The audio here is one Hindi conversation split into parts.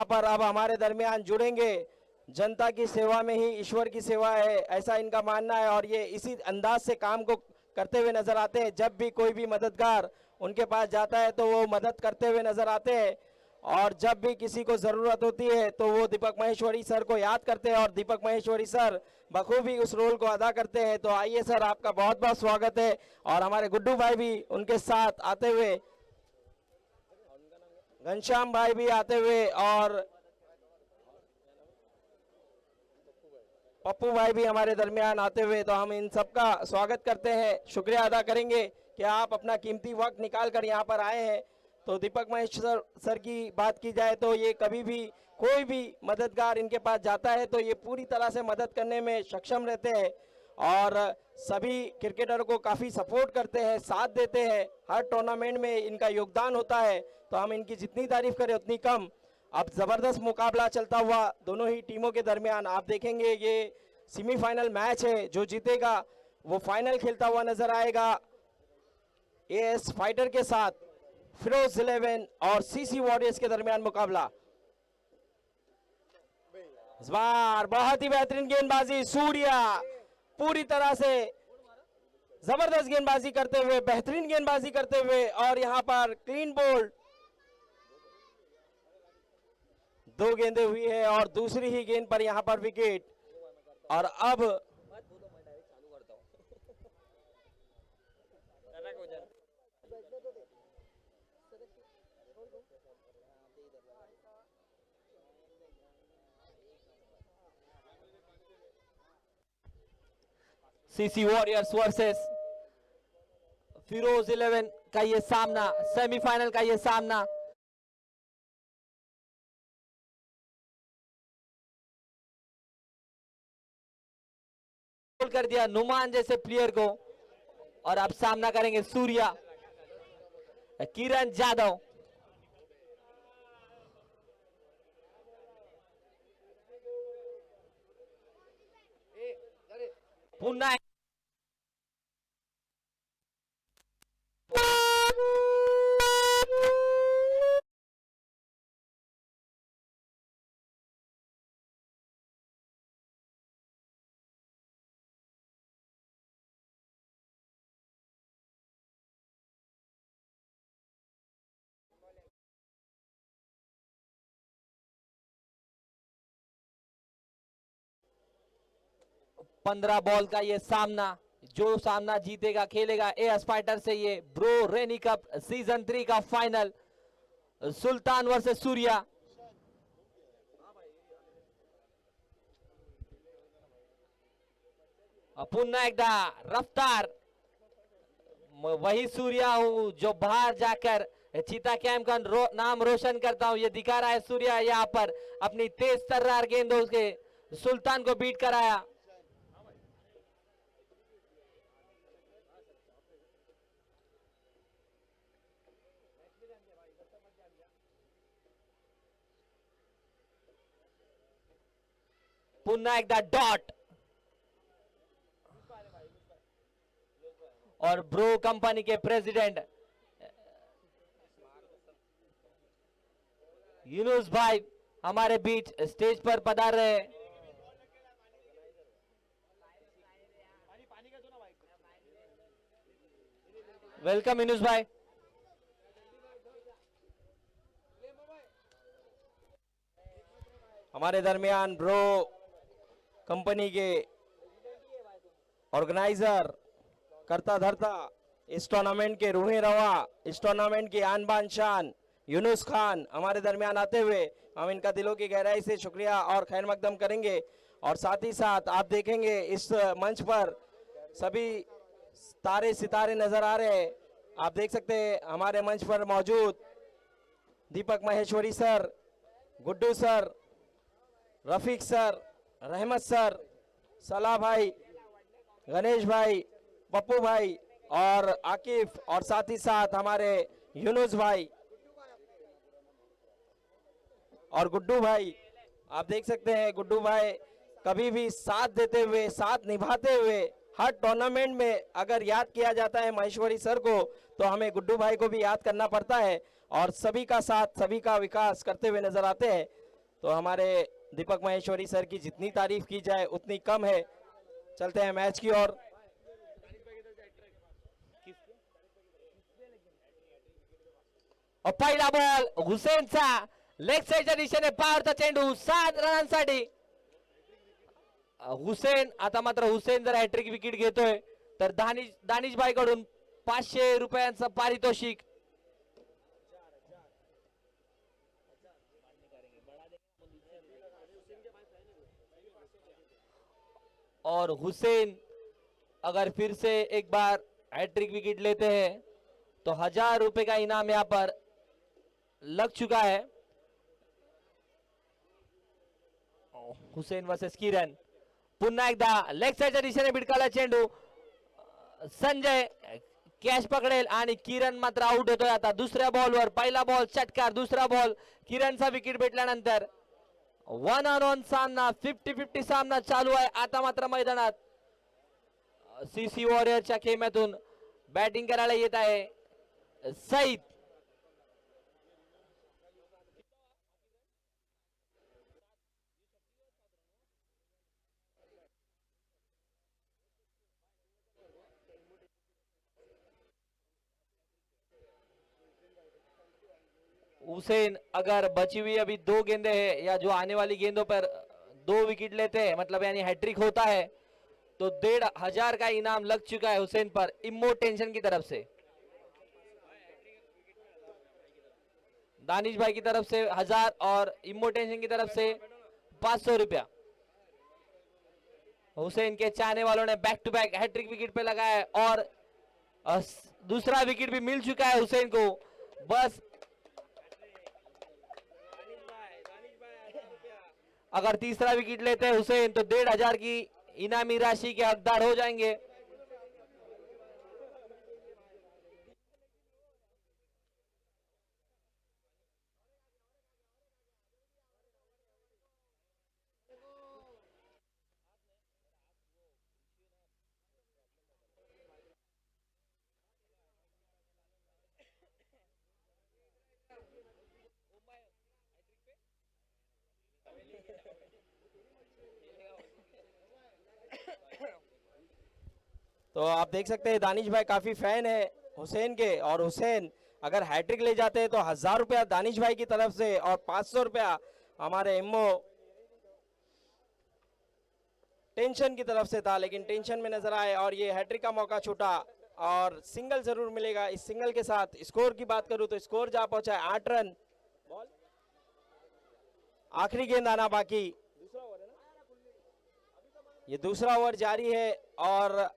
पर अब हमारे दरमियान जुड़ेंगे। जनता की सेवा में ही ईश्वर की सेवा है, ऐसा इनका मानना है और ये इसी अंदाज से काम को करते हुए नजर आते हैं। जब भी कोई भी मददगार उनके पास जाता है तो वो मदद करते हुए नजर आते हैं और जब भी किसी को ज़रूरत होती है तो वो दीपक माहेश्वरी सर को याद करते हैं और दीपक माहेश्वरी सर बखूबी उस रोल को अदा करते हैं। तो आइए सर, आपका बहुत बहुत स्वागत है। और हमारे गुड्डू भाई भी उनके साथ आते हुए, घनश्याम भाई भी आते हुए और पप्पू भाई भी हमारे दरमियान आते हुए, तो हम इन सबका स्वागत करते हैं, शुक्रिया अदा करेंगे कि आप अपना कीमती वक्त निकाल कर यहाँ पर आए हैं। तो दीपक महेश्वर सर की बात की जाए तो ये कभी भी कोई भी मददगार इनके पास जाता है तो ये पूरी तरह से मदद करने में सक्षम रहते हैं और सभी क्रिकेटरों को काफ़ी सपोर्ट करते हैं, साथ देते हैं। हर टूर्नामेंट में इनका योगदान होता है, तो हम इनकी जितनी तारीफ करें उतनी कम। अब ज़बरदस्त मुकाबला चलता हुआ दोनों ही टीमों के दरमियान आप देखेंगे, ये सेमीफाइनल मैच है। जो जीतेगा वो फाइनल खेलता हुआ नजर आएगा एएस फाइटर के साथ। फिरोज 11 और सीसी वॉरियर्स के दरमियान मुकाबला। इस बार बहुत ही बेहतरीन गेंदबाजी, सूर्या पूरी तरह से जबरदस्त गेंदबाजी करते हुए, बेहतरीन गेंदबाजी करते हुए और यहां पर क्लीन बोल्ड। 2 गेंदें हुई है और दूसरी ही गेंद पर यहां पर विकेट। और अब सीसी वॉरियर्स वर्सेस फिरोज 11 का ये सामना, सेमीफाइनल का ये सामना। कर दिया नुमान जैसे प्लेयर को और अब सामना करेंगे सूर्या, किरण जाधव। पुन्हा पंद्रह बॉल का ये सामना, जो सामना जीतेगा खेलेगा एएस फाइटर से ये ब्रो रेनी कप सीजन 3 का फाइनल, सुल्तान वर्सेस सूर्या। पुन्हा एकदा रफ्तार, वही सूर्या हूं जो बाहर जाकर चीता कैंप का नाम रोशन करता हूं, ये दिखा रहा है सूर्या यहाँ पर अपनी तेज तर्रार गेंदों के सुल्तान को बीट कराया। पुन्हा एकदा डॉट और ब्रो कंपनी के प्रेसिडेंट यूनुस भाई हमारे बीच स्टेज पर पधार रहे हैं। वेलकम यूनुस भाई। हमारे दरमियान ब्रो कंपनी के ऑर्गेनाइजर, करता धरता, इस टूर्नामेंट के रूहे रवा, इस टूर्नामेंट की आन बान शान यूनुस खान हमारे दरमियान आते हुए हम इनका दिलों की गहराई से शुक्रिया और खैर मकदम करेंगे। और साथ ही साथ आप देखेंगे इस मंच पर सभी तारे सितारे नजर आ रहे हैं। आप देख सकते हैं हमारे मंच पर मौजूद Deepak Maheshwari sir, Guddu sir, Rafiq sir, Rahmat sir, Salah भाई, गणेश भाई, पप्पू भाई और आकिफ, और साथ ही साथ हमारे यूनुस भाई और गुड्डू भाई। आप देख सकते हैं गुड्डू भाई कभी भी साथ देते हुए, साथ निभाते हुए, हर टूर्नामेंट में अगर याद किया जाता है माहेश्वरी सर को तो हमें गुड्डू भाई को भी याद करना पड़ता है और सभी का साथ, सभी का विकास करते हुए नजर आते हैं। तो हमारे दीपक महेश्वरी सर की जितनी तारीफ की जाए उतनी कम है। चलते हैं मैच की ओर। और पहिला बॉल हुसेनचा लेग साईडच्या दिशेने पावरचा चेंडू 7 रनांसाठी हुसेन आता मात्र हुसेन जर हॅट्रिक विकेट घेतोय तर दानिशभाई कडून 500 रुपयांचं पारितोषिक। और हुसैन अगर फिर से एक बार हैट्रिक विकेट लेते हैं तो 1000 रुपए का इनाम यहां पर लग चुका है। हुसेन वर्सेस किरण पुन्हा एकदा लेग साईडच्या दिशेने भिडकाला चेंडू संजय कॅच पकडेल आणि किरण मात्र आउट होतोय। आता दुसऱ्या बॉलवर पहिला बॉल षटकार, दुसरा बॉल किरणचा विकेट भेटल्यानंतर 1-on-1 सामना 50-50 सामना चालू आहे। आता मात्र मैदानात सीसी वॉरियरच्या खेम्यातून बॅटिंग करायला येत आहे सईद। हुसैन अगर बची हुई अभी 2 गेंदें हैं या जो आने वाली गेंदों पर 2 विकेट लेते हैं मतलब यानी हैट्रिक होता है तो 1500 का इनाम लग चुका है हुसैन पर इमो टेंशन की तरफ से। दानिश भाई की तरफ से 1000 और इमो टेंशन की तरफ से 500 रुपया। हुसैन के चाहने वालों ने back to back hattrick wicket पे लगाया है और दूसरा विकेट भी मिल चुका है हुसैन को। बस अगर तीसरा विकेट लेते हैं हुसैन तो 1500 की इनामी राशि के हकदार हो जाएंगे। तो आप देख सकते हैं दानिश भाई काफी फैन है हुसैन के, और हुसैन अगर हैट्रिक ले जाते हैं तो 1000 रुपया दानिश भाई की तरफ से और 500 रुपया हमारे इम्मो टेंशन की तरफ से था, लेकिन टेंशन में नजर आए और ये हैट्रिक का मौका छूटा और सिंगल जरूर मिलेगा। इस सिंगल के साथ स्कोर की बात करूं तो स्कोर जा पहुंचा है 8 रन। आखिरी गेंद आना बाकी, ये दूसरा ओवर जारी है और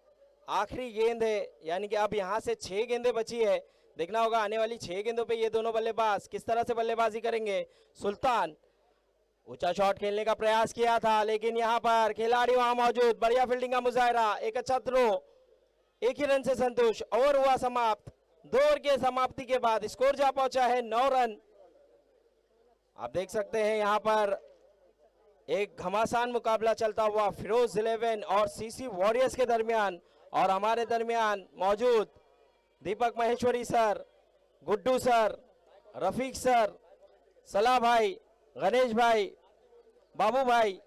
आखिरी गेंद है, यानी कि अब यहां से 6 गेंदें बची है। देखना होगा आने वाली 6 गेंदों पे ये दोनों बल्लेबाज किस तरह से बल्लेबाजी करेंगे। सुल्तान ऊंचा शॉट खेलने का प्रयास किया था लेकिन यहां पर खिलाड़ी वहां मौजूद, बढ़िया फील्डिंग का मुजाहरा, एक अच्छा थ्रो, एक ही रन से संतोष। ओवर हुआ समाप्त। 2 ओवर के समाप्ति के बाद स्कोर जा पहुंचा है 9 रन। आप देख सकते हैं यहां पर एक घमासान मुकाबला चलता हुआ फिरोज 11 और सीसी वॉरियर्स के दरमियान, और हमारे दरमियान मौजूद Deepak Maheshwari sir, Guddu sir, Rafiq sir, Salah भाई, गणेश भाई, बाबू भाई,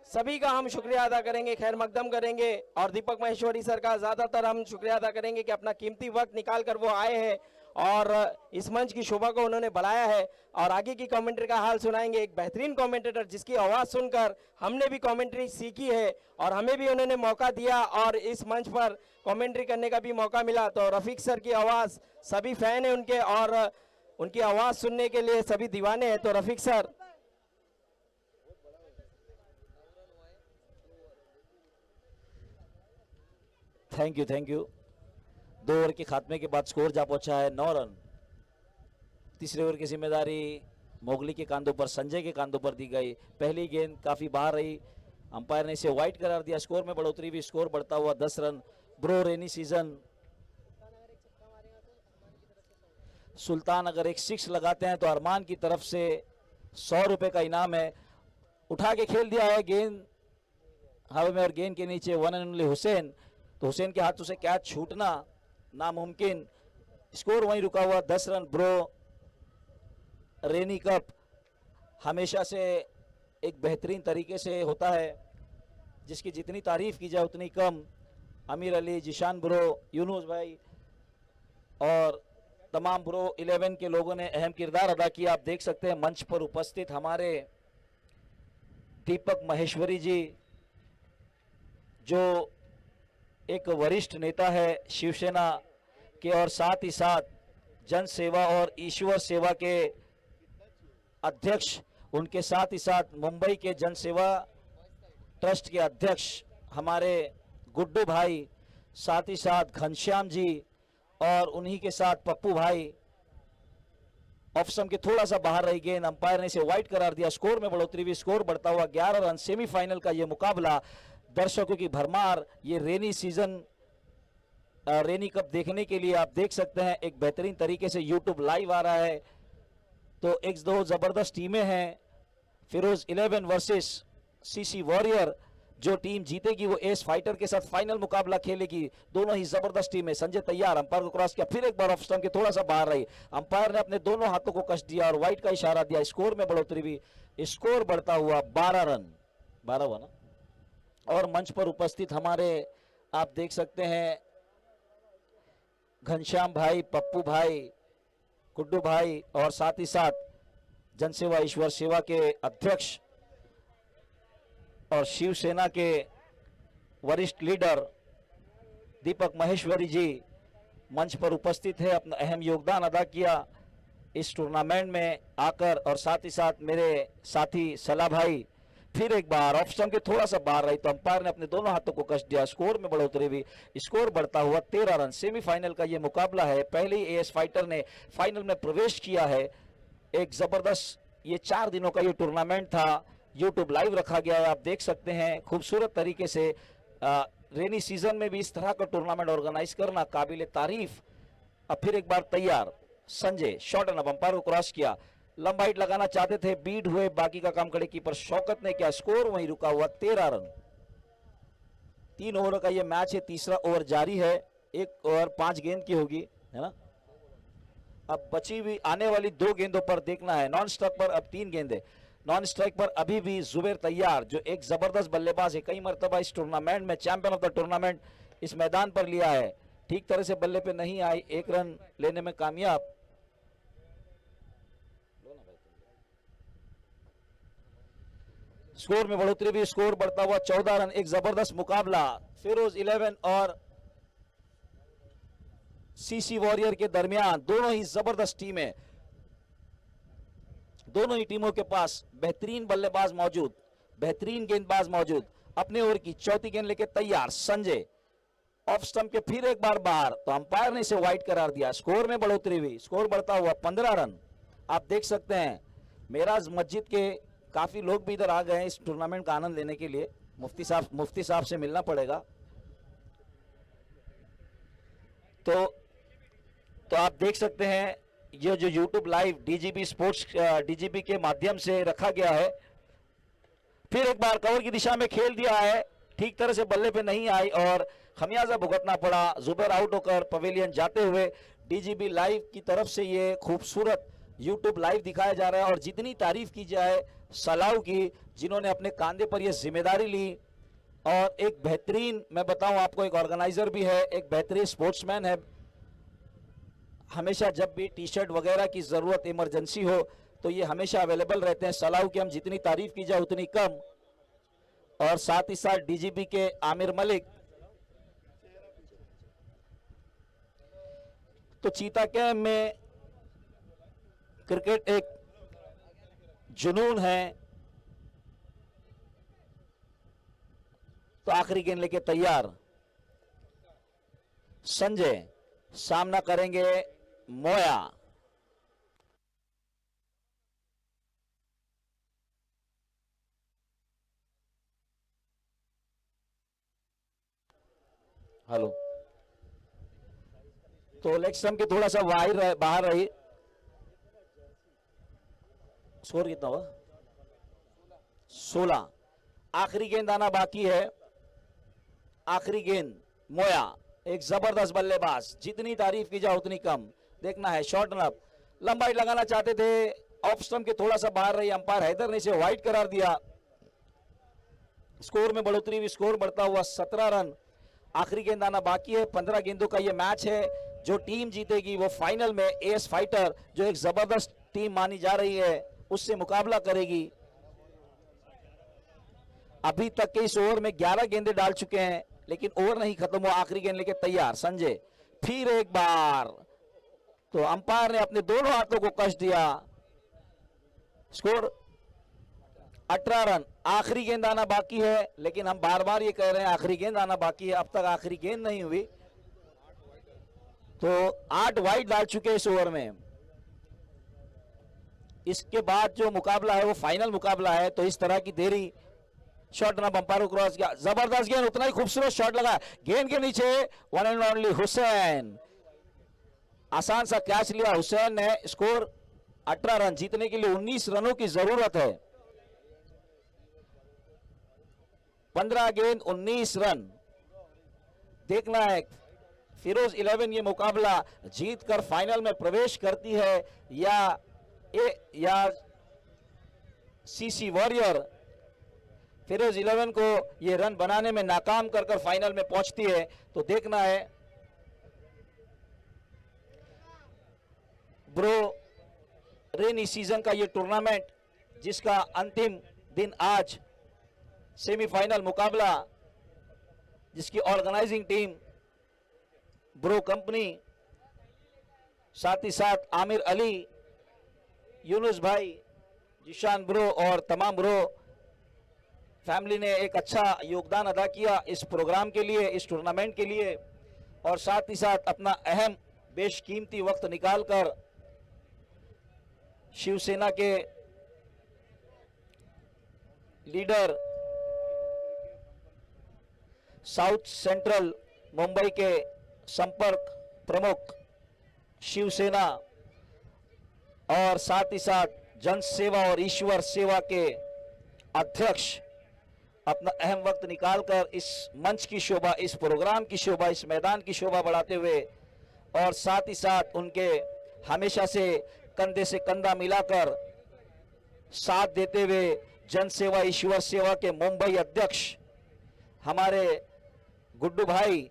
सभी का हम शुक्रिया अदा करेंगे, खैर मकदम करेंगे। और दीपक महेश्वरी सर का ज्यादातर हम शुक्रिया अदा करेंगे कि अपना कीमती वक्त निकाल कर वो आए हैं और इस मंच की शोभा को उन्होंने बढ़ाया है। और आगे की कमेंट्री का हाल सुनाएंगे एक बेहतरीन कमेंटेटर जिसकी आवाज सुनकर हमने भी कमेंट्री सीखी है और हमें भी उन्होंने मौका दिया और इस मंच पर कमेंट्री करने का भी मौका मिला। तो रफीक सर की आवाज, सभी फैन है उनके और उनकी आवाज सुनने के लिए सभी दीवाने हैं। तो Rafiq sir, thank you. 2 over के खात्मे के बाद स्कोर जा पहुंचा है 9 रन। तीसरे ओवर की जिम्मेदारी मोगली के कांधों पर, संजय के कांधों पर दी गई। पहली गेंद काफी बाहर रही, अंपायर ने इसे वाइड करार दिया। स्कोर में बढ़ोतरी हुई, स्कोर बढ़ता हुआ 10 रन। ब्रो रेनी सीजन सुल्तान अगर एक 6 लगाते हैं तो अरमान की तरफ से 100 रुपए का इनाम है। उठा के खेल दिया है गेंद हवा में और गेंद के नीचे वन एंड ओनली हुसैन। तो हुसैन के हाथों से कैच छूटना नामुमकिन। स्कोर वहीं रुका हुआ 10 रन। ब्रो रेनी कप हमेशा से एक बेहतरीन तरीके से होता है, जिसकी जितनी तारीफ की जाए उतनी कम। आमिर अली, जिशान ब्रो, यूनुस भाई और तमाम ब्रो 11 के लोगों ने अहम किरदार अदा किया। आप देख सकते हैं मंच पर उपस्थित हमारे दीपक महेश्वरी जी, जो एक वरिष्ठ नेता है शिवसेना के और साथ ही साथ जन सेवा और ईश्वर सेवा के अध्यक्ष, उनके साथ ही साथ मुंबई के जन सेवा ट्रस्ट के अध्यक्ष हमारे गुड्डू भाई, साथ ही साथ घनश्याम जी और उन्हीं के साथ पप्पू भाई। ऑफ स्टंप के थोड़ा सा बाहर रही गेंद, अंपायर ने इसे वाइड करार दिया। स्कोर में बढ़ोतरी हुई, स्कोर बढ़ता हुआ 11 रन। सेमीफाइनल का यह मुकाबला, दर्शकों की भरमार, ये रेनी सीजन रेनी कप देखने के लिए आप देख सकते हैं एक बेहतरीन तरीके से यूट्यूब लाइव आ रहा है। तो एक दो जबरदस्त टीमें हैं, फिरोज 11 वर्सेस सीसी वॉरियर। जो टीम जीतेगी वो एस फाइटर के साथ फाइनल मुकाबला खेलेगी। दोनों ही जबरदस्त टीमें। संजय तैयार, अंपायर को क्रॉस किया, फिर एक बार ऑफ स्टंप के थोड़ा सा बाहर रही। अंपायर ने अपने दोनों हाथों को कस दिया और वाइड का इशारा दिया। स्कोर में बढ़ोतरी हुई, स्कोर बढ़ता हुआ 12 रन, 12 हुआ ना। और मंच पर उपस्थित हमारे आप देख सकते हैं घनश्याम भाई, पप्पू भाई, गुड्डू भाई और साथ ही साथ जनसेवा ईश्वर सेवा के अध्यक्ष और शिवसेना के वरिष्ठ लीडर दीपक महेश्वरी जी मंच पर उपस्थित है, अपना अहम योगदान अदा किया इस टूर्नामेंट में आकर। और साथ ही साथ मेरे साथी सलाह भाई, फिर एक बार ऑफ स्टंप के थोड़ा सा बाहर रही तो अंपायर ने अपने दोनों हाथों को कस दिया। स्कोर में बढ़ोतरी हुई, स्कोर बढ़ता हुआ 13 रन। सेमीफाइनल का यह मुकाबला है, पहले ही एएस फाइटर ने फाइनल में प्रवेश किया है। एक जबरदस्त ये 4 दिनों का ये टूर्नामेंट था, यूट्यूब लाइव रखा गया है, आप देख सकते हैं खूबसूरत तरीके से। रेनी सीजन में भी इस तरह का टूर्नामेंट ऑर्गेनाइज करना काबिल तारीफ। अब फिर एक बार तैयार संजय, शॉट एंड अंपायर को क्रॉस किया, लंबा हिट लगाना चाहते थे, बीट हुए, बाकी का काम खड़े कीपर शौकत ने किया। स्कोर वहीं रुका हुआ 13 रन। 3 ओवर का ये मैच है, तीसरा ओवर जारी है। 1 ओवर 5 गेंद की होगी, है ना। अब बची हुई आने वाली 2 गेंदों पर देखना है। नॉन स्ट्राइक पर अब 3 गेंदें। नॉन स्ट्राइक पर अभी भी जुबेर तैयार, जो एक जबरदस्त बल्लेबाज है, कई मरतबा इस टूर्नामेंट में चैंपियन ऑफ द टूर्नामेंट इस मैदान पर लिया है। ठीक तरह से बल्ले पे नहीं आई, 1 रन लेने में कामयाब। स्कोर में बढ़ोतरी भी, स्कोर बढ़ता हुआ 14 रन। एक जबरदस्त मुकाबला फिरोज 11 और सीसी वॉरियर के दरमियान। दोनों ही जबरदस्त टीमें, दोनों ही टीमों के पास बेहतरीन बल्लेबाज मौजूद, बेहतरीन गेंदबाज मौजूद। अपने ओवर की चौथी गेंद लेके तैयार संजय, ऑफ स्टंप के फिर एक बार बाहर तो अंपायर ने इसे वाइड करार दिया। स्कोर में बढ़ोतरी हुई, स्कोर बढ़ता हुआ 15 रन। आप देख सकते हैं मेराज मस्जिद के काफी लोग भी इधर आ गए हैं इस टूर्नामेंट का आनंद लेने के लिए। मुफ्ती साहब से मिलना पड़ेगा। तो आप देख सकते हैं ये जो YouTube live DGB sports DGB के माध्यम से रखा गया है। फिर एक बार कवर की दिशा में खेल दिया है, ठीक तरह से बल्ले पे नहीं आई और खमियाजा भुगतना पड़ा। जुबैर आउट होकर पवेलियन जाते हुए। डीजीबी लाइव की तरफ से ये खूबसूरत यूट्यूब लाइव दिखाया जा रहा है। और जितनी तारीफ की जाए सलाऊ की, जिन्होंने अपने कांधे पर यह जिम्मेदारी ली। और एक बेहतरीन, मैं बताऊं आपको, एक ऑर्गेनाइजर भी है, एक बेहतरीन स्पोर्ट्समैन है। हमेशा जब भी टी शर्ट वगैरह की जरूरत इमरजेंसी हो तो ये हमेशा अवेलेबल रहते हैं। सलाऊ की हम जितनी तारीफ की जाए उतनी कम। और साथ ही साथ डीजीबी के आमिर मलिक। तो चीता कैंप में क्रिकेट एक जुनून है। तो आखिरी गेंद लेके तैयार संजय, सामना करेंगे मोया। हेलो, तो लेग स्टंप के थोड़ा सा बाहर रही। स्कोर कितना हुआ? 16। आखिरी गेंद आना बाकी है। आखिरी गेंद मोया, एक जबरदस्त बल्लेबाज, जितनी तारीफ की जाए उतनी कम। देखना है शॉर्ट एंड अप, लंबा हिट लगाना चाहते थे, ऑफ स्टंप के थोड़ा सा बाहर रही। अंपायर हैदर ने इसे वाइड करार दिया। स्कोर में बढ़ोतरी हुई, स्कोर बढ़ता हुआ 17 रन। आखिरी गेंद आना बाकी है, 15 गेंदों का ये मैच है। जो टीम जीतेगी वो फाइनल में एस फाइटर, जो एक जबरदस्त टीम मानी जा रही है, उससे मुकाबला करेगी। अभी तक के इस ओवर में 11 गेंदें डाल चुके हैं, लेकिन ओवर नहीं खत्म हुआ। आखिरी गेंद लेके तैयार संजय, फिर एक बार तो अंपायर ने अपने दोनों हाथों को कस दिया। Score 18 run. आखिरी गेंद आना बाकी है, लेकिन हम बार बार ये कह रहे हैं आखिरी गेंद आना बाकी है, अब तक आखिरी गेंद नहीं हुई। तो 8 वाइड डाल चुके इस ओवर में। इसके बाद जो मुकाबला है वो फाइनल मुकाबला है, तो इस तरह की देरी। शॉट ना अंपायर को क्रॉस किया, जबरदस्त गेंद, उतना ही खूबसूरत शॉट लगा। गेंद के नीचे वन एंड ओनली हुसैन, आसान सा कैच लिया हुसैन ने। Score 18 run. जीतने के लिए 19 रनों की जरूरत है। 15 गेंद 19 रन। देखना है फिरोज 11 ये मुकाबला जीतकर फाइनल में प्रवेश करती है या सीसी वॉरियर फिरोज 11 को ये रन बनाने में नाकाम कर फाइनल में पहुंचती है। तो देखना है। ब्रो रेनी सीजन का ये टूर्नामेंट, जिसका अंतिम दिन आज, सेमीफाइनल मुकाबला, जिसकी ऑर्गेनाइजिंग टीम ब्रो कंपनी, साथ ही साथ आमिर अली, यूनुस भाई, जिशान ब्रो और तमाम ब्रो फैमिली ने एक अच्छा योगदान अदा किया इस प्रोग्राम के लिए, इस टूर्नामेंट के लिए। और साथ ही साथ अपना अहम बेशकीमती वक्त निकालकर शिवसेना के लीडर, साउथ सेंट्रल मुंबई के संपर्क प्रमुख शिवसेना, और साथ ही साथ जन सेवा और ईश्वर सेवा के अध्यक्ष अपना अहम वक्त निकालकर इस मंच की शोभा, इस प्रोग्राम की शोभा, इस मैदान की शोभा बढ़ाते हुए, और साथ ही साथ उनके हमेशा से कंधे से कंधा मिलाकर साथ देते हुए जन सेवा ईश्वर सेवा के मुंबई अध्यक्ष हमारे गुड्डू भाई,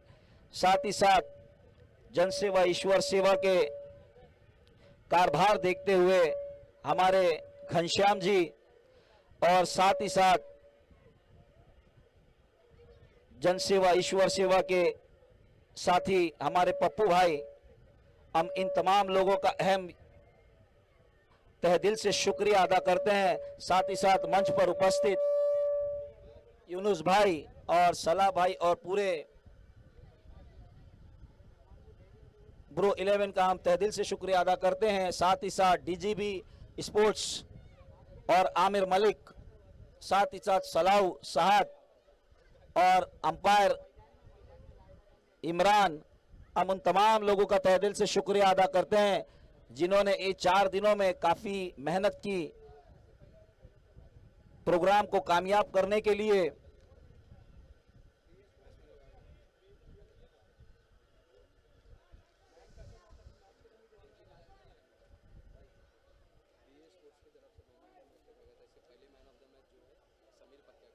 साथ ही साथ जन सेवा ईश्वर सेवा के कारभार देखते हुए हमारे घनश्याम जी, और साथ ही साथ जन सेवा ईश्वर सेवा के साथी हमारे पप्पू भाई, हम इन तमाम लोगों का अहम तहे दिल से शुक्रिया अदा करते हैं। साथ ही साथ मंच पर उपस्थित यूनुस भाई और सलाह भाई और पूरे ब्रो 11 का हम तहे दिल से शुक्रिया अदा करते हैं। साथ ही साथ डीजीबी स्पोर्ट्स और आमिर मलिक, साथ ही साथ सलाह साहब और अंपायर इमरान, हम उन तमाम लोगों का तहे दिल से शुक्रिया अदा करते हैं जिन्होंने ये 4 दिनों में काफी मेहनत की प्रोग्राम को कामयाब करने के लिए।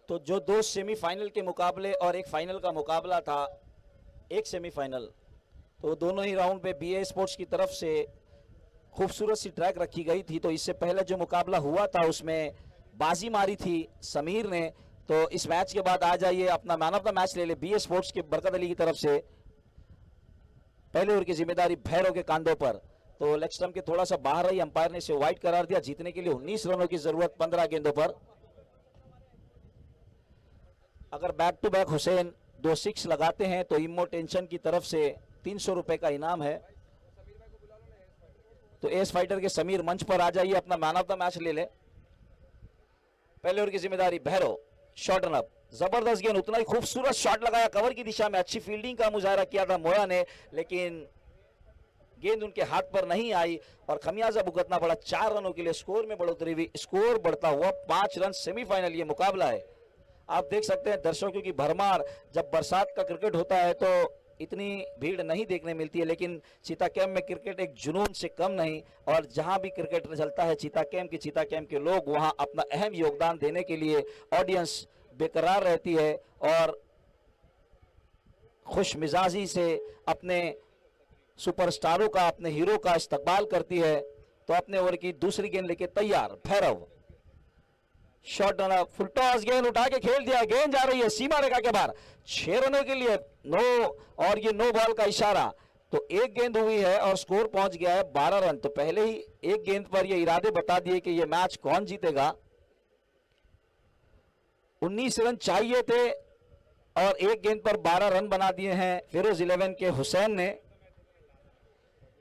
तो जो 2 सेमीफाइनल के मुकाबले और एक फाइनल का मुकाबला था, एक सेमीफाइनल, तो दोनों ही राउंड पे बीए स्पोर्ट्स की तरफ से खूबसूरत सी ट्रैक रखी गई थी। तो इससे पहले जो मुकाबला हुआ था उसमें बाजी मारी थी समीर ने। तो इस मैच के बाद आ जाइए अपना मैन ऑफ द मैच ले ले बीए स्पोर्ट्स के बरकत अली की तरफ से। पहले ओवर की जिम्मेदारी भैरव के कांधों पर। तो लेग स्टंप के थोड़ा सा बाहर रही, अंपायर ने इसे वाइड करार दिया। जीतने के लिए 19 रनों की जरूरत 15 गेंदों पर। अगर बैक टू बैक हुसैन 2 6 लगाते हैं तो इमो टेंशन की तरफ से 300 रुपए का इनाम है। तो एस फाइटर के समीर मंच पर आ जाइए, अपना मैन ऑफ द मैच ले ले। पहले ओवर की जिम्मेदारी भैरव, शॉट रन अप, जबरदस्त गेंद, उतना ही खूबसूरत शॉट लगाया कवर की दिशा में। अच्छी फील्डिंग का मुजाहरा किया था मोया ने, लेकिन गेंद उनके हाथ पर नहीं आई और खमियाजा भुगतना पड़ा। 4 रनों के लिए स्कोर में बढ़ोतरी हुई। स्कोर बढ़ता हुआ 5 रन। सेमीफाइनल ये मुकाबला है। आप देख सकते हैं दर्शकों की भरमार। जब बरसात का क्रिकेट होता है तो इतनी भीड़ नहीं देखने मिलती है, लेकिन चीता कैंप में क्रिकेट एक जुनून से कम नहीं। और जहां भी क्रिकेट चलता है चीता कैंप के लोग वहां अपना अहम योगदान देने के लिए ऑडियंस बेकरार रहती है और खुश मिजाजी से अपने सुपरस्टारों का, अपने हीरो का इस्तकबाल करती है। तो अपने ओवर की दूसरी गेंद लेके तैयार भैरव, शॉट डाला, फुल टॉस, गेंद उठा के खेल दिया, गेंद जा रही है सीमा रेखा के बाहर, 6 रनों के लिए नो, और ये नो बॉल का इशारा। तो एक गेंद हुई है और स्कोर पहुंच गया है 12 रन। तो पहले ही एक गेंद पर ये इरादे बता दिए कि ये मैच कौन जीतेगा। 19 रन चाहिए थे और एक गेंद पर 12 रन बना दिए हैं फिरोज 11 के हुसैन ने।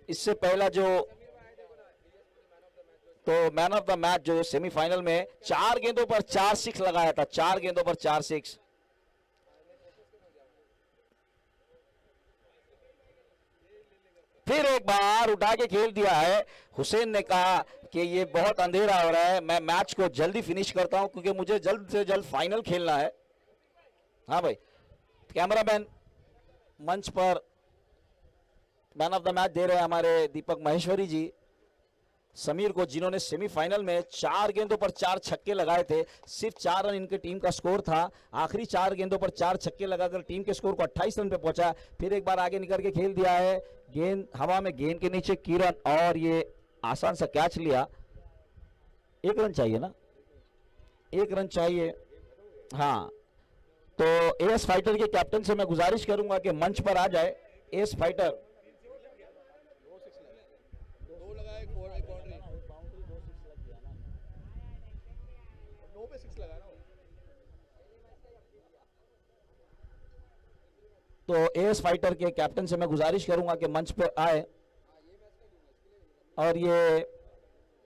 इससे पहला जो तो मैन ऑफ द मैच जो सेमीफाइनल में 4 गेंदों पर 4 सिक्स लगाया था, 4 गेंदों पर 4 सिक्स। फिर एक बार उठा के खेल दिया है। हुसैन ने कहा कि ये बहुत अंधेरा हो रहा है, मैं मैच को जल्दी फिनिश करता हूं क्योंकि मुझे जल्द से जल्द फाइनल खेलना है। हाँ भाई, कैमरामैन मंच पर मैन ऑफ द मैच दे रहे हैं हमारे दीपक महेश्वरी जी समीर को, जिन्होंने सेमीफाइनल में 4 गेंदों पर 4 छक्के लगाए थे। सिर्फ 4 रन इनके टीम का स्कोर था। आखिरी 4 गेंदों पर 4 छक्के लगाकर टीम के स्कोर को 28 रन पे पहुंचा। फिर एक बार आगे निकल के खेल दिया है, गेंद हवा में, गेंद के नीचे किरण, और ये आसान सा कैच लिया। 1 रन चाहिए ना, 1 रन चाहिए। हाँ, तो एस फाइटर के कैप्टन से मैं गुजारिश करूंगा कि मंच पर आ जाए। एस फाइटर तो एस फाइटर के कैप्टन से मैं गुजारिश करूंगा कि मंच पर आए। और ये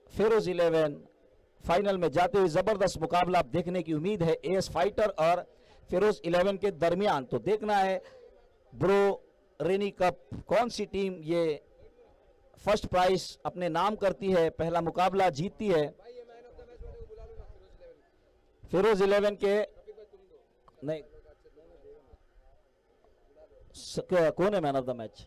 फिरोज 11 फाइनल में जाते हुए जबरदस्त मुकाबला देखने की उम्मीद है एस फाइटर और फिरोज 11 के दरमियान। तो देखना है ब्रो रेनी कप कौन सी टीम ये फर्स्ट प्राइज अपने नाम करती है, पहला मुकाबला जीतती है। फिरोज 11 के नहीं, कौन है मैन ऑफ द मैच?